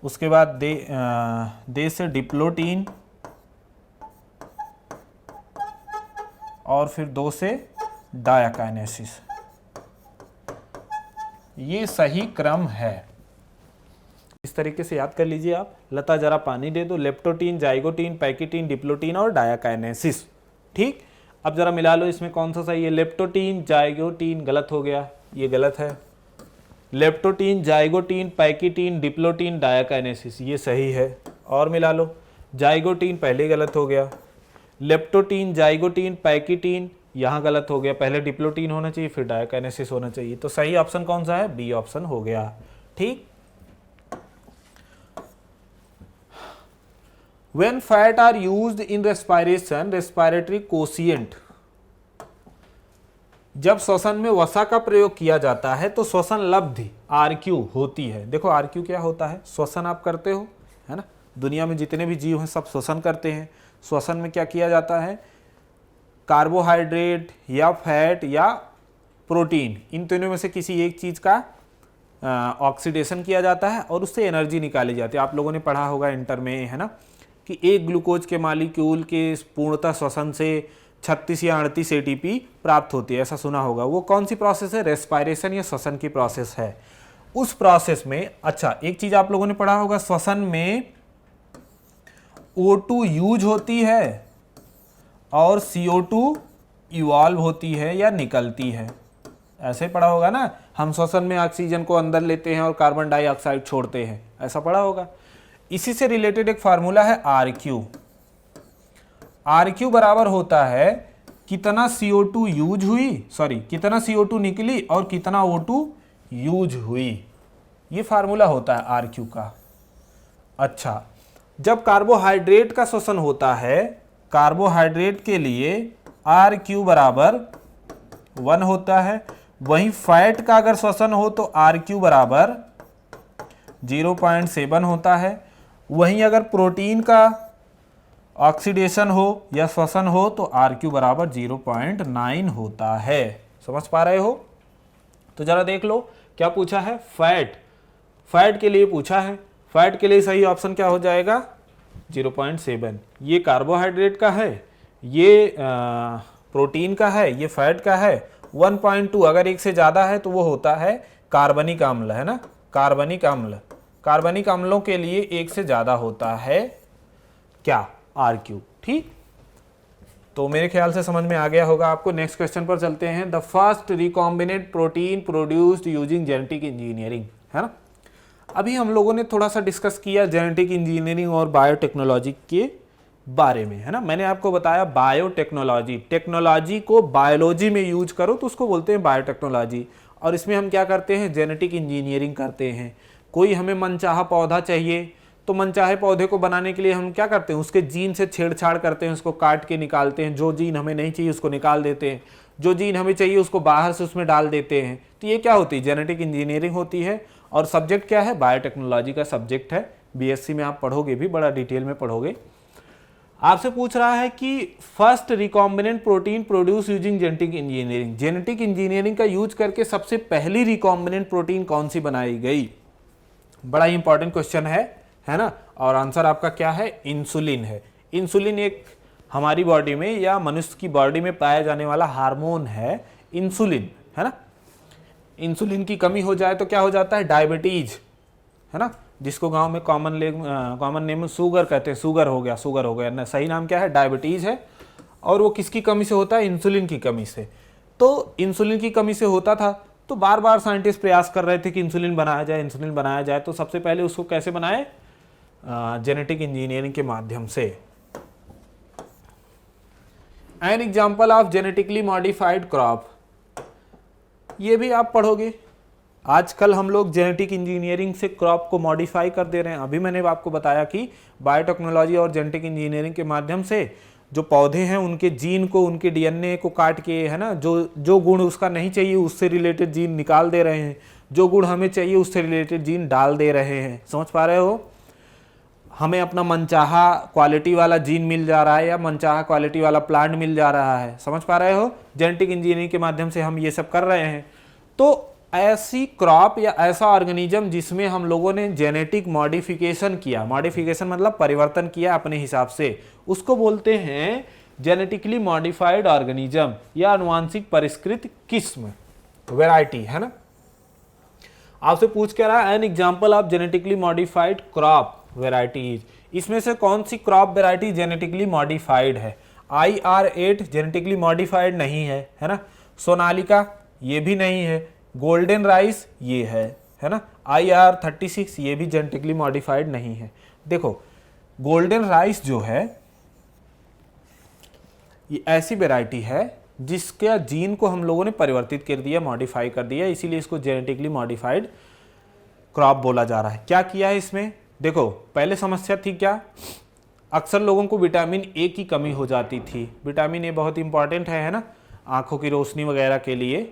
S1: उसके बाद दे से डिप्लोटीन, और फिर 2 से डायकाइनेसिस। ये सही क्रम है। इस तरीके से याद कर लीजिए आप, लता जरा पानी दे दो, लेप्टोटीन, जाइगोटीन, पैकिटीन, डिप्लोटीन और डायकाइनेसिस। ठीक, अब जरा मिला लो, इसमें कौन सा सही है? लेप्टोटीन, जाइगोटीन गलत हो गया, ये गलत है। लेप्टोटीन, जाइगोटीन, पैकिटीन, डिप्लोटीन, डायकाइनेसिस, ये सही है। और मिला लो, जाइगोटीन पहले गलत हो गया, लेप्टोटीन, जाइगोटीन, पैकिटीन यहाँ गलत हो गया, पहले डिप्लोटीन होना चाहिए फिर डायकाइनेसिस होना चाहिए। तो सही ऑप्शन कौन सा है? बी ऑप्शन हो गया। ठीक, When fat are used in respiration, respiratory quotient, जब श्वसन में वसा का प्रयोग किया जाता है तो श्वसन लब्धि RQ होती है। देखो RQ क्या होता है? श्वसन आप करते हो, है ना? दुनिया में जितने भी जीव हैं सब श्वसन करते हैं। श्वसन में क्या किया जाता है? कार्बोहाइड्रेट या फैट या प्रोटीन, इन तीनों में से किसी एक चीज़ का ऑक्सीडेशन किया जाता है और उससे एनर्जी निकाली जाती है। आप लोगों ने पढ़ा होगा इंटर में, है ना, कि एक ग्लूकोज के मालिक्यूल के पूर्णतः श्वसन से 36 या 38 ATP प्राप्त होती है, ऐसा सुना होगा। वो कौन सी प्रोसेस है? रेस्पायरेशन या श्वसन की प्रोसेस है। उस प्रोसेस में अच्छा एक चीज़ आप लोगों ने पढ़ा होगा, श्वसन में O2 यूज होती है और CO2 इवॉल्व होती है या निकलती है, ऐसे पढ़ा होगा ना। हम श्वसन में ऑक्सीजन को अंदर लेते हैं और कार्बन डाइऑक्साइड छोड़ते हैं, ऐसा पढ़ा होगा। इसी से रिलेटेड एक फार्मूला है RQ। RQ बराबर होता है कितना CO2 यूज हुई, सॉरी कितना CO2 निकली और कितना O2 यूज हुई, ये फार्मूला होता है RQ का। अच्छा, जब कार्बोहाइड्रेट का श्वसन होता है, कार्बोहाइड्रेट के लिए RQ बराबर 1 होता है। वहीं फैट का अगर श्वसन हो तो RQ बराबर 0.7 होता है। वहीं अगर प्रोटीन का ऑक्सीडेशन हो या श्वसन हो तो RQ बराबर 0.9 होता है। समझ पा रहे हो? तो जरा देख लो क्या पूछा है, फैट के लिए पूछा है। फैट के लिए सही ऑप्शन क्या हो जाएगा, 0.7। ये कार्बोहाइड्रेट का है, ये प्रोटीन का है, ये फैट का है। 1.2 अगर एक से ज़्यादा है तो वो होता है कार्बनिक अम्ल, है ना, कार्बनिक अम्ल। कार्बनिक अम्लों के लिए एक से ज़्यादा होता है क्या, RQ। ठीक, तो मेरे ख्याल से समझ में आ गया होगा आपको। नेक्स्ट क्वेश्चन पर चलते हैं। The first recombinant protein produced using genetic engineering, है ना। अभी हम लोगों ने थोड़ा सा डिस्कस किया जेनेटिक इंजीनियरिंग और बायोटेक्नोलॉजी के बारे में, है ना। मैंने आपको बताया बायोटेक्नोलॉजी, टेक्नोलॉजी को बायोलॉजी में यूज करो तो उसको बोलते हैं बायोटेक्नोलॉजी। और इसमें हम क्या करते हैं, जेनेटिक इंजीनियरिंग करते हैं। कोई हमें मनचाहा पौधा चाहिए तो मनचाहे पौधे को बनाने के लिए हम क्या करते हैं, उसके जीन से छेड़छाड़ करते हैं, उसको काट के निकालते हैं। जो जीन हमें नहीं चाहिए उसको निकाल देते हैं, जो जीन हमें चाहिए उसको बाहर से उसमें डाल देते हैं। तो ये क्या होती है, जेनेटिक इंजीनियरिंग होती है। और सब्जेक्ट क्या है, बायोटेक्नोलॉजी का सब्जेक्ट है। बीएससी में आप पढ़ोगे भी, बड़ा डिटेल में पढ़ोगे। आपसे पूछ रहा है कि first recombinant protein produce using genetic engineering, genetic engineering का यूज करके सबसे पहली रिकॉम्बिनेंट प्रोटीन कौन सी बनाई गई। बड़ा ही इंपॉर्टेंट क्वेश्चन है ना। और आंसर आपका क्या है, इंसुलिन है। इंसुलिन एक हमारी बॉडी में या मनुष्य की बॉडी में पाया जाने वाला हार्मोन है इंसुलिन, है ना। इंसुलिन की कमी हो जाए तो क्या हो जाता है, डायबिटीज, है ना, जिसको गांव में कॉमन नेम शुगर कहते हैं। शुगर हो गया ना, सही नाम क्या है, डायबिटीज है। और वो किसकी कमी से होता है, इंसुलिन की कमी से। तो इंसुलिन की कमी से होता था तो बार बार साइंटिस्ट प्रयास कर रहे थे कि इंसुलिन बनाया जाए। तो सबसे पहले उसको कैसे बनाए, जेनेटिक इंजीनियरिंग के माध्यम से। An example of genetically modified crop, ये भी आप पढ़ोगे। आजकल हम लोग जेनेटिक इंजीनियरिंग से क्रॉप को मॉडिफाई कर दे रहे हैं। अभी मैंने आपको बताया कि बायोटेक्नोलॉजी और जेनेटिक इंजीनियरिंग के माध्यम से जो पौधे हैं उनके जीन को, उनके डीएनए को काट के, है ना, जो गुण उसका नहीं चाहिए उससे रिलेटेड जीन निकाल दे रहे हैं, जो गुण हमें चाहिए उससे रिलेटेड जीन डाल दे रहे हैं। समझ पा रहे हो? हमें अपना मनचाहा क्वालिटी वाला जीन मिल जा रहा है या मनचाहा क्वालिटी वाला प्लांट मिल जा रहा है। समझ पा रहे हो? जेनेटिक इंजीनियरिंग के माध्यम से हम ये सब कर रहे हैं। तो ऐसी क्रॉप या ऐसा ऑर्गेनिज्म जिसमें हम लोगों ने जेनेटिक मॉडिफिकेशन किया, मॉडिफिकेशन मतलब परिवर्तन किया अपने हिसाब से, उसको बोलते हैं जेनेटिकली मॉडिफाइड ऑर्गेनिज्म या आनुवांशिक परिष्कृत किस्म, वैरायटी, है ना। आपसे पूछ के रहा है an example of genetically modified crop varieties, इसमें से कौन सी क्रॉप वेराइटी जेनेटिकली मॉडिफाइड है। IR8 जेनेटिकली मॉडिफाइड नहीं है ना। सोनालिका ये भी नहीं है। गोल्डन राइस ये है ना। IR36 ये भी जेनेटिकली मॉडिफाइड नहीं है। देखो गोल्डन राइस जो है ये ऐसी वेराइटी है जिसके जीन को हम लोगों ने परिवर्तित कर दिया, मॉडिफाई कर दिया, इसीलिए इसको जेनेटिकली मॉडिफाइड क्रॉप बोला जा रहा है। क्या किया है इसमें, देखो पहले समस्या थी क्या, अक्सर लोगों को विटामिन ए की कमी हो जाती थी। विटामिन ए बहुत इंपॉर्टेंट है ना, आंखों की रोशनी वगैरह के लिए।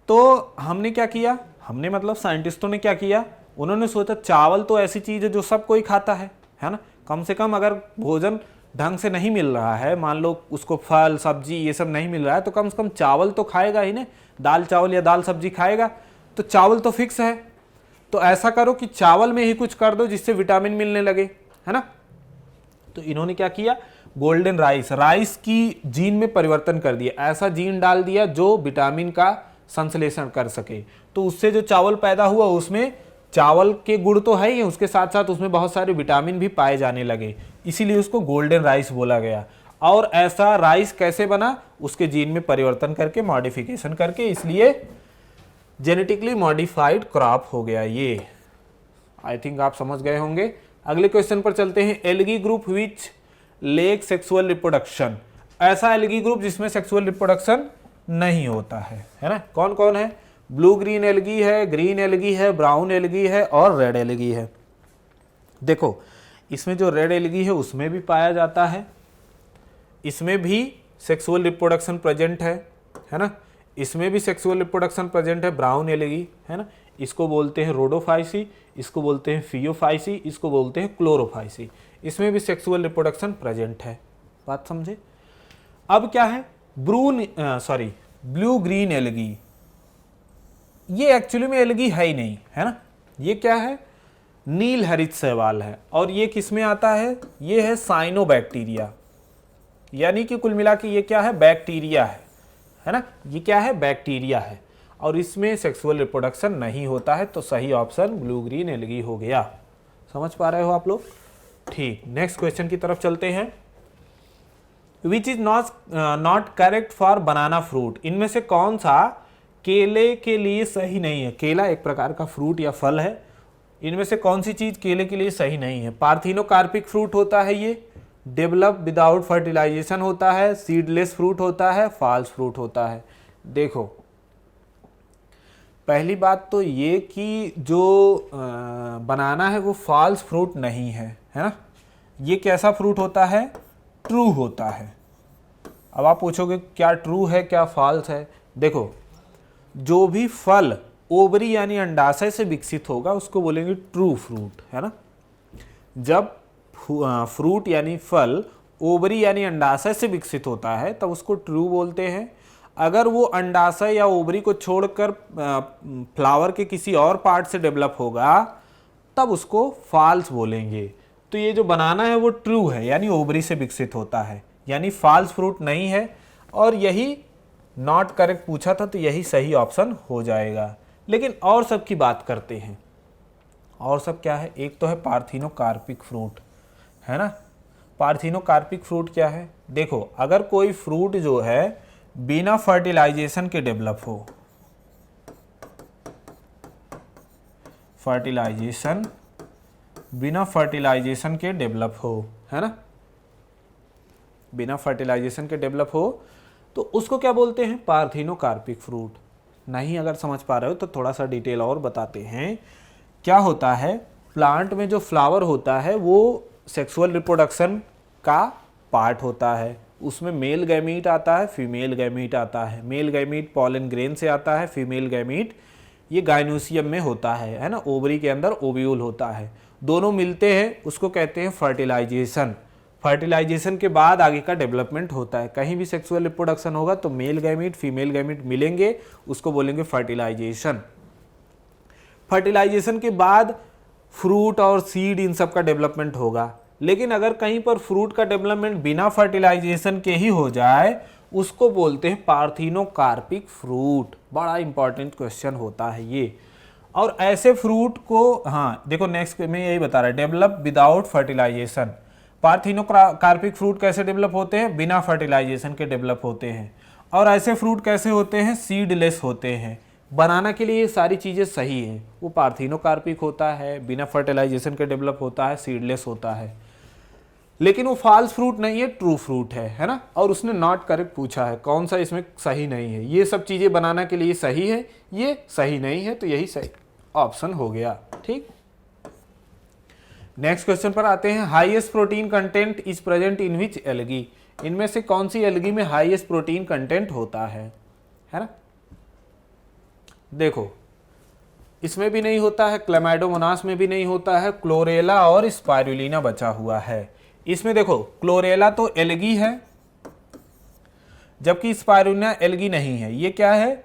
S1: तो हमने क्या किया, हमने मतलब साइंटिस्टों ने क्या किया, उन्होंने सोचा चावल तो ऐसी चीज़ है जो सब कोई खाता है ना। कम से कम अगर भोजन ढंग से नहीं मिल रहा है, मान लो उसको फल सब्जी ये सब नहीं मिल रहा है, तो कम से कम चावल तो खाएगा ही ना। दाल चावल या दाल सब्जी खाएगा, तो चावल तो फिक्स है। तो ऐसा करो कि चावल में ही कुछ कर दो जिससे विटामिन मिलने लगे, है ना। तो इन्होंने क्या किया, गोल्डन राइस की जीन में परिवर्तन कर दिया, ऐसा जीन डाल दिया जो विटामिन का संश्लेषण कर सके। तो उससे जो चावल पैदा हुआ उसमें चावल के गुण तो है ही, उसके साथ साथ उसमें बहुत सारे विटामिन भी पाए जाने लगे, इसीलिए उसको गोल्डन राइस बोला गया। और ऐसा राइस कैसे बना, उसके जीन में परिवर्तन करके, मॉडिफिकेशन करके, इसलिए जेनेटिकली मॉडिफाइड क्रॉप हो गया ये। आई थिंक आप समझ गए होंगे। अगले क्वेश्चन पर चलते हैं। Algae group which lake sexual reproduction, ऐसा एल्गी ग्रुप जिसमें सेक्सुअल रिप्रोडक्शन नहीं होता है ना। कौन कौन है, ब्लू ग्रीन एल्गी है, ग्रीन एल्गी है, ब्राउन एल्गी है और रेड एल्गी है। देखो इसमें जो रेड एल्गी है उसमें भी पाया जाता है, इसमें भी सेक्सुअल रिप्रोडक्शन प्रेजेंट है ना। इसमें भी सेक्सुअल रिप्रोडक्शन प्रेजेंट है, ब्राउन एल्गी, है ना। इसको बोलते हैं रोडोफाइसी, इसको बोलते हैं फियोफाइसी, इसको बोलते हैं क्लोरोफाइसी। इसमें भी सेक्सुअल रिप्रोडक्शन प्रेजेंट है। बात समझे? अब क्या है ब्लू ग्रीन एल्गी, ये एक्चुअली में एल्गी है ही नहीं, है ना। ये क्या है? नील हरित शैवाल है। और ये किस में आता है? ये है साइनोबैक्टीरिया, यानी कि कुल मिला के ये क्या है? बैक्टीरिया है ना। ये क्या है? बैक्टीरिया है। और इसमें सेक्सुअल रिप्रोडक्शन नहीं होता है, तो सही ऑप्शन ब्लू ग्रीन एल्गी हो गया। समझ पा रहे हो आप लोग? ठीक, नेक्स्ट क्वेश्चन की तरफ चलते हैं। Which is not correct for banana fruit, इनमें से कौन सा केले के लिए सही नहीं है? केला एक प्रकार का फ्रूट या फल है, इनमें से कौन सी चीज केले के लिए सही नहीं है? पार्थिनोकार्पिक फ्रूट होता है, ये डेवलप विदाउट फर्टिलाइजेशन होता है, सीडलेस फ्रूट होता है, फॉल्स फ्रूट होता है। देखो, पहली बात तो ये कि जो बनाना है वो फॉल्स फ्रूट नहीं है, है ना। ये कैसा फ्रूट होता है? ट्रू होता है। अब आप पूछोगे क्या ट्रू है क्या फॉल्स है? देखो, जो भी फल ओवरी यानी अंडाशय से विकसित होगा उसको बोलेंगे ट्रू फ्रूट, है ना। जब फ्रूट यानी फल ओवरी यानी अंडाशय से विकसित होता है तब उसको ट्रू बोलते हैं। अगर वो अंडाशय या ओवरी को छोड़कर फ्लावर के किसी और पार्ट से डेवलप होगा तब उसको फॉल्स बोलेंगे। तो ये जो बनाना है वो ट्रू है, यानी ओवरी से विकसित होता है, यानी फॉल्स फ्रूट नहीं है। और यही नॉट करेक्ट पूछा था तो यही सही ऑप्शन हो जाएगा। लेकिन और सब की बात करते हैं। और सब क्या है? एक तो है पार्थिनोकार्पिक फ्रूट, है ना। पार्थिनोकार्पिक फ्रूट क्या है? देखो, अगर कोई फ्रूट जो है बिना फर्टिलाइजेशन के डेवलप हो, बिना फर्टिलाइजेशन के डेवलप हो, है ना, बिना फर्टिलाइजेशन के डेवलप हो तो उसको क्या बोलते हैं? Parthenocarpic fruit. नहीं अगर समझ पा रहे हो तो थोड़ा सा डिटेल और बताते हैं। क्या होता है? प्लांट में जो फ्लावर होता है वो सेक्सुअल रिप्रोडक्शन का पार्ट होता है। उसमें मेल गैमीट आता है, फीमेल गैमीट आता है। मेल गैमीट पॉलन ग्रेन से आता है, फीमेल गैमीट ये गाइनोसियम में होता है ना। ओवरी के अंदर ओव्यूल होता है, दोनों मिलते हैं, उसको कहते हैं फर्टिलाइजेशन। फर्टिलाइजेशन के बाद आगे का डेवलपमेंट होता है। कहीं भी सेक्सुअल रिप्रोडक्शन होगा तो मेल गैमीट फीमेल गैमीट मिलेंगे, उसको बोलेंगे फर्टिलाइजेशन। फर्टिलाइजेशन के बाद फ्रूट और सीड इन सब का डेवलपमेंट होगा। लेकिन अगर कहीं पर फ्रूट का डेवलपमेंट बिना फर्टिलाइजेशन के ही हो जाए उसको बोलते हैं पार्थिनोकार्पिक फ्रूट। बड़ा इंपॉर्टेंट क्वेश्चन होता है ये। और ऐसे फ्रूट को, हाँ देखो नेक्स्ट में यही बता रहा है, develop without fertilisation. Parthenocarpic fruit कैसे डेवलप होते हैं? बिना फर्टिलाइजेशन के डेवलप होते हैं। और ऐसे फ्रूट कैसे होते हैं? सीडलेस होते हैं। बनाना के लिए ये सारी चीज़ें सही है। वो पार्थिनोकार्पिक होता है, बिना फर्टिलाइजेशन के डेवलप होता है, सीडलेस होता है। लेकिन वो फॉल्स फ्रूट नहीं है, ट्रू फ्रूट है ना। और उसने नॉट करेक्ट पूछा है, कौन सा इसमें सही नहीं है। ये सब चीज़ें बनाना के लिए सही है, ये सही नहीं है, तो यही सही ऑप्शन हो गया। ठीक, नेक्स्ट क्वेश्चन पर आते हैं। Highest protein content is present in which algae, इनमें से कौन सी एल्गी में हाईएस्ट प्रोटीन कंटेंट होता है ना। देखो, इसमें भी नहीं होता है, क्लेमाइडोमोनास में भी नहीं होता है, क्लोरेला और स्पाइरुलिना बचा हुआ है। इसमें देखो, क्लोरेला तो एल्गी है जबकि स्पाइरुलिना एल्गी नहीं है। ये क्या है?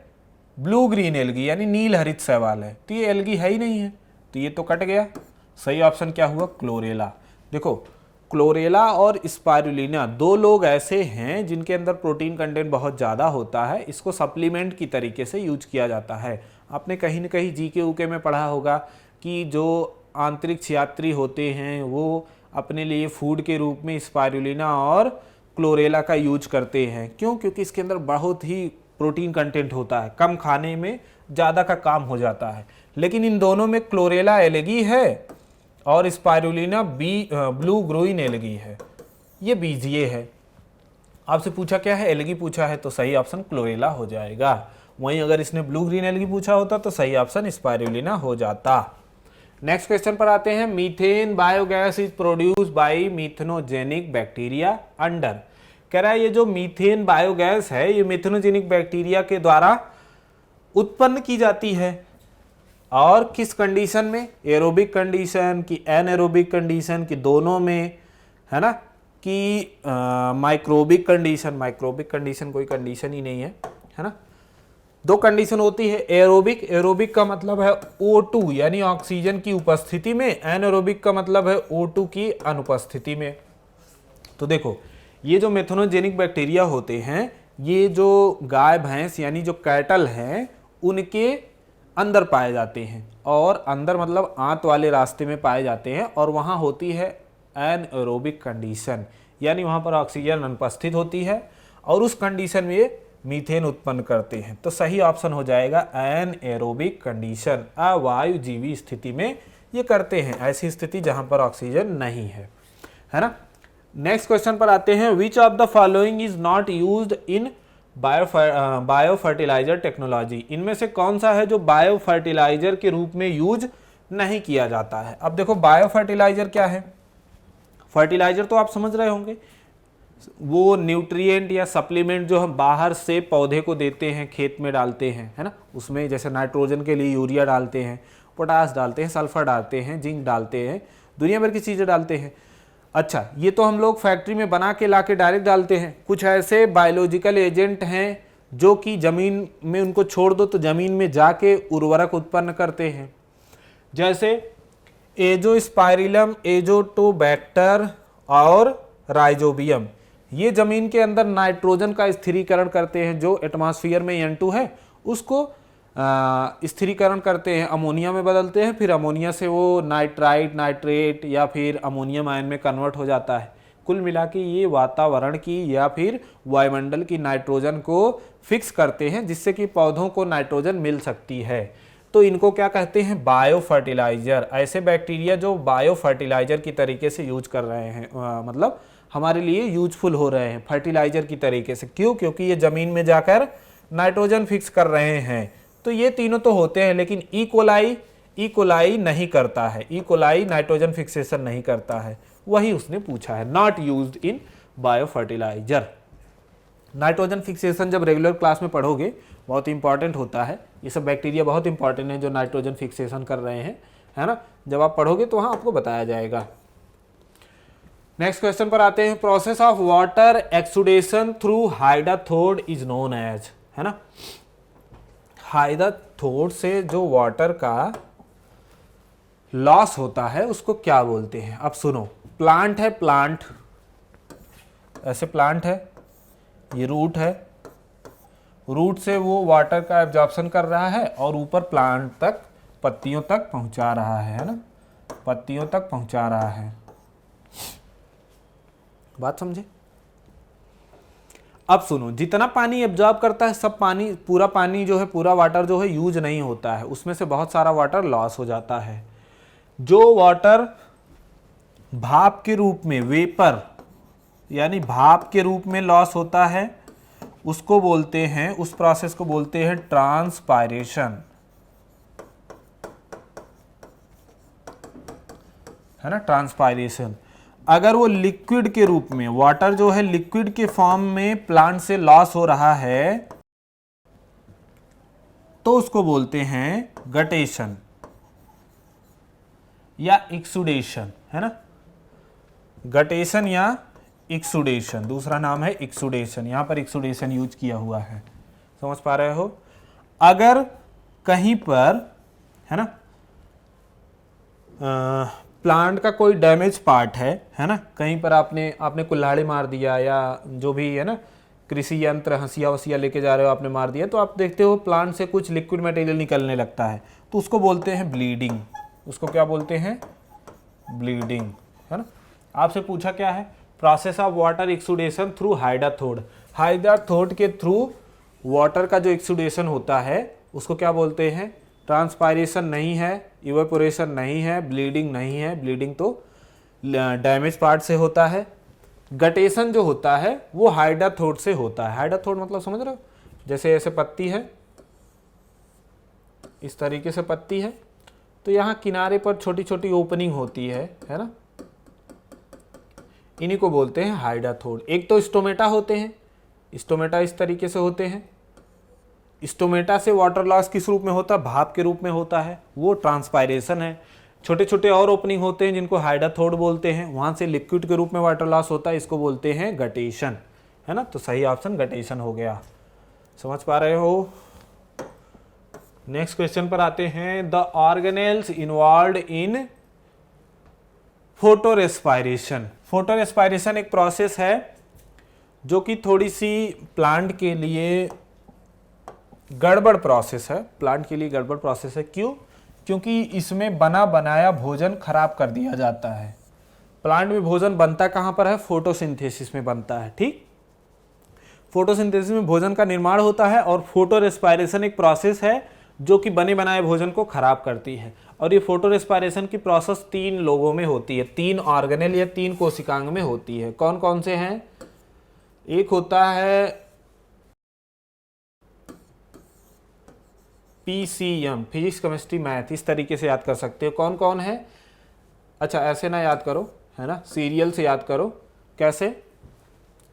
S1: ब्लू ग्रीन एल्गी यानी नील हरित शैवाल है, तो ये एल्गी है ही नहीं है, तो ये तो कट गया। सही ऑप्शन क्या हुआ? क्लोरेला। देखो, क्लोरेला और स्पाइरुलिना दो लोग ऐसे हैं जिनके अंदर प्रोटीन कंटेंट बहुत ज़्यादा होता है। इसको सप्लीमेंट की तरीके से यूज किया जाता है। आपने कहीं न कहीं जीके ऊके में पढ़ा होगा कि जो अंतरिक्ष यात्री होते हैं वो अपने लिए फूड के रूप में स्पाइरुलिना और क्लोरेला का यूज करते हैं। क्यों? क्योंकि इसके अंदर बहुत ही प्रोटीन कंटेंट होता है, कम खाने में ज़्यादा का काम हो जाता है। लेकिन इन दोनों में क्लोरेला एल्गी है और स्पाइरुलिना ब्लू ग्रीन एल्गी है। ये बीजीए है। आपसे पूछा क्या है? एल्गी पूछा है, तो सही ऑप्शन क्लोरेला हो जाएगा। वहीं अगर इसने ब्लू ग्रीन एल्गी पूछा होता तो सही ऑप्शन स्पाइरुलिना हो जाता। नेक्स्ट क्वेश्चन पर आते हैं। Methane biogas is produce by methanogenic bacteria under, कह रहा है ये जो मीथेन बायोगैस है ये मीथेनोजेनिक बैक्टीरिया के द्वारा उत्पन्न की जाती है। और किस कंडीशन में, एरोबिक कंडीशन की एनएरोबिक कंडीशन की दोनों में, है ना, कि माइक्रोबिक कंडीशन, माइक्रोबिक कंडीशन कोई कंडीशन ही नहीं है ना। दो कंडीशन होती है, एरोबिक, एरोबिक का मतलब है O2 यानी ऑक्सीजन की उपस्थिति में, एनएरोबिक का मतलब है O2 की अनुपस्थिति में। तो देखो ये जो मेथनोजेनिक बैक्टीरिया होते हैं, ये जो गाय भैंस यानी जो कैटल हैं उनके अंदर पाए जाते हैं, और अंदर मतलब आंत वाले रास्ते में पाए जाते हैं, और वहाँ होती है एनएरोबिक कंडीशन, यानी वहाँ पर ऑक्सीजन अनुपस्थित होती है और उस कंडीशन में ये मीथेन उत्पन्न करते हैं। तो सही ऑप्शन हो जाएगा एनएरोबिक कंडीशन, अवायुजीवी स्थिति में ये करते हैं, ऐसी स्थिति जहाँ पर ऑक्सीजन नहीं है ना। नेक्स्ट क्वेश्चन पर आते हैं, which of the following is not used in bio fertiliser technology, इनमें से कौन सा है जो बायो फर्टिलाइजर के रूप में यूज नहीं किया जाता है। अब देखो बायो फर्टिलाइजर क्या है, फर्टिलाइजर तो आप समझ रहे होंगे, वो न्यूट्रिएंट या सप्लीमेंट जो हम बाहर से पौधे को देते हैं, खेत में डालते हैं, है ना, उसमें जैसे नाइट्रोजन के लिए यूरिया डालते हैं, पोटास डालते हैं, सल्फर डालते हैं, जिंक डालते हैं, दुनिया भर की चीज़ें डालते हैं। अच्छा, ये तो हम लोग फैक्ट्री में बना के ला के डायरेक्ट डालते हैं। कुछ ऐसे बायोलॉजिकल एजेंट हैं जो कि ज़मीन में उनको छोड़ दो तो ज़मीन में जाके उर्वरक उत्पन्न करते हैं, जैसे एजोस्पाइरिलम, एजोटोबैक्टर और राइजोबियम। ये ज़मीन के अंदर नाइट्रोजन का स्थिरीकरण करते हैं, जो एटमॉस्फेयर में N2 है उसको स्थिरीकरण करते हैं, अमोनिया में बदलते हैं, फिर अमोनिया से वो नाइट्राइट, नाइट्रेट या फिर अमोनियम आयन में कन्वर्ट हो जाता है। कुल मिला के ये वातावरण की या फिर वायुमंडल की नाइट्रोजन को फिक्स करते हैं, जिससे कि पौधों को नाइट्रोजन मिल सकती है। तो इनको क्या कहते हैं, बायो फर्टिलाइजर। ऐसे बैक्टीरिया जो बायो फर्टिलाइजर की तरीके से यूज कर रहे हैं, मतलब हमारे लिए यूजफुल हो रहे हैं फर्टिलाइजर की तरीके से। क्यों? क्योंकि ये ज़मीन में जाकर नाइट्रोजन फिक्स कर रहे हैं। तो ये तीनों तो होते हैं, लेकिन ई नहीं करता है, ई नाइट्रोजन फिक्सेशन नहीं करता है, वही उसने पूछा है, not used in bio fertiliser. Nitrogen fixation जब रेगुलर क्लास में पढ़ोगे बहुत इंपॉर्टेंट होता है, ये सब बैक्टीरिया बहुत इंपॉर्टेंट है जो नाइट्रोजन फिक्सेशन कर रहे हैं, है ना। जब आप पढ़ोगे तो वहाँ आपको बताया जाएगा। नेक्स्ट क्वेश्चन पर आते हैं, process of water exudation through hydathode is known as, है ना। हाइडाथोड से जो वाटर का लॉस होता है उसको क्या बोलते हैं। अब सुनो, प्लांट है, प्लांट ऐसे प्लांट है, ये रूट है, रूट से वो वाटर का एब्जॉर्प्शन कर रहा है और ऊपर प्लांट तक, पत्तियों तक पहुंचा रहा है ना, पत्तियों तक पहुंचा रहा है। बात समझे? अब सुनो, जितना पानी एब्जॉर्ब करता है सब पानी, पूरा पानी जो है, पूरा वाटर जो है यूज नहीं होता है, उसमें से बहुत सारा वाटर लॉस हो जाता है। जो वाटर भाप के रूप में, वेपर यानी भाप के रूप में लॉस होता है, उसको बोलते हैं, उस प्रोसेस को बोलते हैं ट्रांसपायरेशन, है ना, ट्रांसपायरेशन। अगर वो लिक्विड के रूप में, वाटर जो है लिक्विड के फॉर्म में प्लांट से लॉस हो रहा है, तो उसको बोलते हैं गटेशन या एक्सुडेशन, है ना। गटेशन या एक्सुडेशन, दूसरा नाम है एक्सुडेशन। यहां पर एक्सुडेशन यूज किया हुआ है, समझ पा रहे हो। अगर कहीं पर, है ना, प्लांट का कोई डैमेज पार्ट है ना, कहीं पर आपने कुल्हाड़ी मार दिया या जो भी है ना, कृषि यंत्र हंसिया वसिया लेके जा रहे हो, आपने मार दिया, तो आप देखते हो प्लांट से कुछ लिक्विड मटेरियल निकलने लगता है, तो उसको बोलते हैं ब्लीडिंग। उसको क्या बोलते हैं? ब्लीडिंग, है ना। आपसे पूछा क्या है, process of water exudation through hydathode. Hydathode के थ्रू वाटर का जो एक्सुडेशन होता है उसको क्या बोलते हैं? ट्रांसपायरेशन नहीं है, इवेपोरेशन नहीं है, ब्लीडिंग नहीं है। ब्लीडिंग तो डैमेज पार्ट से होता है। गटेशन जो होता है वो हाइडाथोड से होता है। हाइडाथोड मतलब समझ रहे हो, जैसे ऐसे पत्ती है, इस तरीके से पत्ती है, तो यहाँ किनारे पर छोटी छोटी ओपनिंग होती है ना, इन्हीं को बोलते हैं हाइडाथोड। एक तो स्टोमेटा होते हैं, स्टोमेटा इस तरीके से होते हैं, स्टोमेटा से वाटर लॉस किस रूप में होता है, भाप के रूप में होता है, वो ट्रांसपायरेशन है। छोटे छोटे और ओपनिंग होते हैं जिनको हाइड्रोथोड बोलते हैं, वहाँ से लिक्विड के रूप में वाटर लॉस होता है, इसको बोलते हैं गटेशन, है ना। तो सही ऑप्शन गटेशन हो गया। समझ पा रहे हो। नेक्स्ट क्वेश्चन पर आते हैं। The organelles involved in photo respiration. Photo respiration एक प्रोसेस है जो कि थोड़ी सी प्लांट के लिए गड़बड़ प्रोसेस है, प्लांट के लिए गड़बड़ प्रोसेस है। क्यों? क्योंकि इसमें बना बनाया भोजन खराब कर दिया जाता है। प्लांट में भोजन बनता कहाँ पर है? फोटोसिंथेसिस में बनता है। ठीक, फोटोसिंथेसिस में भोजन का निर्माण होता है और फोटो रेस्पायरेशन एक प्रोसेस है जो कि बने बनाए भोजन को खराब करती है। और ये फोटो रेस्पायरेशन की प्रोसेस 3 लोगों में होती है, 3 ऑर्गेनेल या 3 कोशिकांग में होती है। कौन कौन से हैं? एक होता है PCM, फिजिक्स केमिस्ट्री मैथ, इस तरीके से याद कर सकते हो। कौन कौन है? अच्छा ऐसे ना याद करो, है ना, सीरियल से याद करो। कैसे?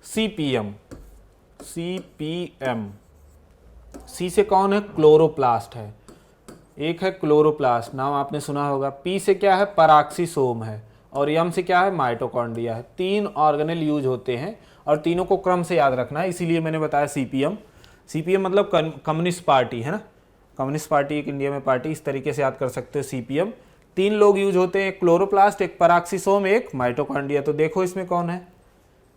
S1: CPM, C से कौन है? क्लोरोप्लास्ट है, एक है क्लोरोप्लास्ट, नाम आपने सुना होगा। P से क्या है? पराक्सीसोम है। और M से क्या है? माइटोकॉन्ड्रिया है। 3 ऑर्गेनेल यूज होते हैं और तीनों को क्रम से याद रखना है, इसीलिए मैंने बताया CPM मतलब कम्युनिस्ट पार्टी, है ना। कम्युनिस्ट पार्टी एक इंडिया में पार्टी, इस तरीके से याद कर सकते हो CPM। 3 लोग यूज होते हैं, एक क्लोरोप्लास्ट, एक पराक्सीसोम, एक माइटोकॉन्ड्रिया। तो देखो इसमें कौन है?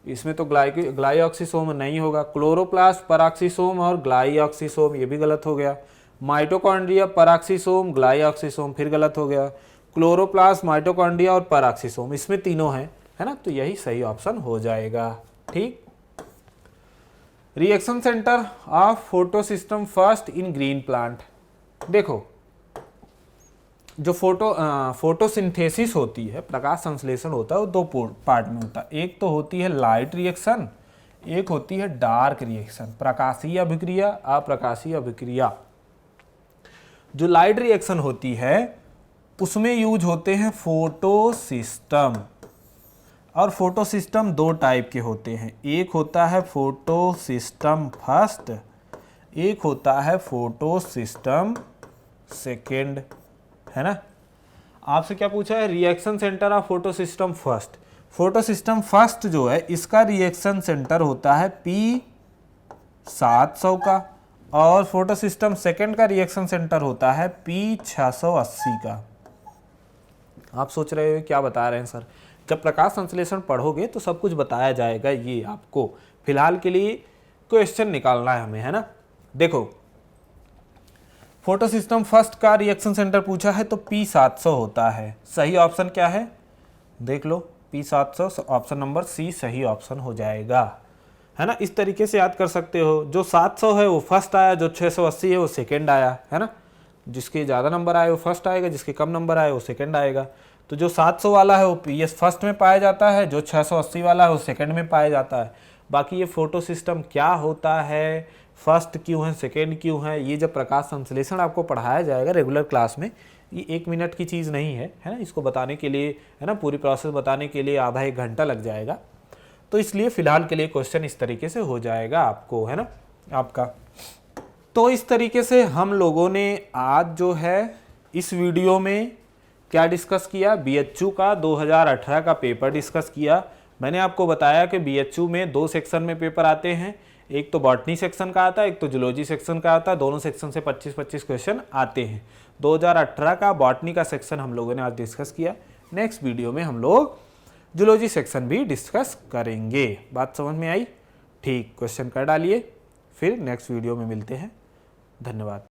S1: इसमें तो ग्लाइऑक्सीसोम नहीं होगा। क्लोरोप्लास्ट, पराक्सीसोम और ग्लाइऑक्सीसोम, ये भी गलत हो गया। माइटोकॉन्ड्रिया, पराक्सीसोम, ग्लाइऑक्सीसोम, फिर गलत हो गया। क्लोरोप्लास्ट, माइटोकॉन्ड्रिया और पराक्सीसोम, इसमें तीनों हैं, है ना। तो यही सही ऑप्शन हो जाएगा। ठीक। Reaction centre of photosystem first in green plant. देखो जो फोटोसिंथेसिस होती है, प्रकाश संश्लेषण होता है, वो 2 पार्ट में होता है। एक तो होती है लाइट रिएक्शन, एक होती है डार्क रिएक्शन, प्रकाशीय अभिक्रिया, अप्रकाशीय अभिक्रिया। जो लाइट रिएक्शन होती है उसमें यूज होते हैं फोटोसिस्टम। और फोटोसिस्टम 2 टाइप के होते हैं, एक होता है फोटोसिस्टम फर्स्ट, एक होता है फोटोसिस्टम सेकेंड, है ना। आपसे क्या पूछा है? Reaction centre of photosystem first. Photosystem first जो है इसका रिएक्शन सेंटर होता है P700 का, और फोटोसिस्टम सेकेंड का रिएक्शन सेंटर होता है P680 का। आप सोच रहे हो क्या बता रहे हैं सर? जब प्रकाश संश्लेषण पढ़ोगे तो सब कुछ बताया जाएगा, ये आपको फिलहाल के लिए क्वेश्चन निकालना है हमें, है ना। देखो फोटोसिस्टम फर्स्ट का रिएक्शन सेंटर पूछा है तो P700 होता है। सही ऑप्शन क्या है? देख लो, P700, ऑप्शन नंबर C सही ऑप्शन हो जाएगा, है ना। इस तरीके से याद कर सकते हो। जो 700 है वो फर्स्ट आया, जो 680 है वो सेकेंड आया, है ना। जिसके ज़्यादा नंबर आए वो फर्स्ट आएगा, जिसके कम नंबर आए वो सेकेंड आएगा। तो जो 700 वाला है वो PS फर्स्ट में पाया जाता है, जो 680 वाला है वो सेकेंड में पाया जाता है। बाकी ये फोटो सिस्टम क्या होता है, फर्स्ट क्यों है, सेकेंड क्यों है, ये जब प्रकाश संश्लेषण आपको पढ़ाया जाएगा रेगुलर क्लास में, ये 1 मिनट की चीज़ नहीं है, है ना। इसको बताने के लिए, है ना, पूरी प्रोसेस बताने के लिए आधा 1 घंटा लग जाएगा। तो इसलिए फ़िलहाल के लिए क्वेश्चन इस तरीके से हो जाएगा आपको, है ना, आपका। तो इस तरीके से हम लोगों ने आज जो है इस वीडियो में क्या डिस्कस किया? BHU का 2018 का पेपर डिस्कस किया। मैंने आपको बताया कि BHU में 2 सेक्शन में पेपर आते हैं, एक तो बॉटनी सेक्शन का आता है, एक तो जूलॉजी सेक्शन का आता है। दोनों सेक्शन से 25-25 क्वेश्चन आते हैं। 2018 का बॉटनी का सेक्शन हम लोगों ने आज डिस्कस किया। नेक्स्ट वीडियो में हम लोग जूलॉजी सेक्शन भी डिस्कस करेंगे। बात समझ में आई? ठीक, क्वेश्चन कर डालिए, फिर नेक्स्ट वीडियो में मिलते हैं। धन्यवाद।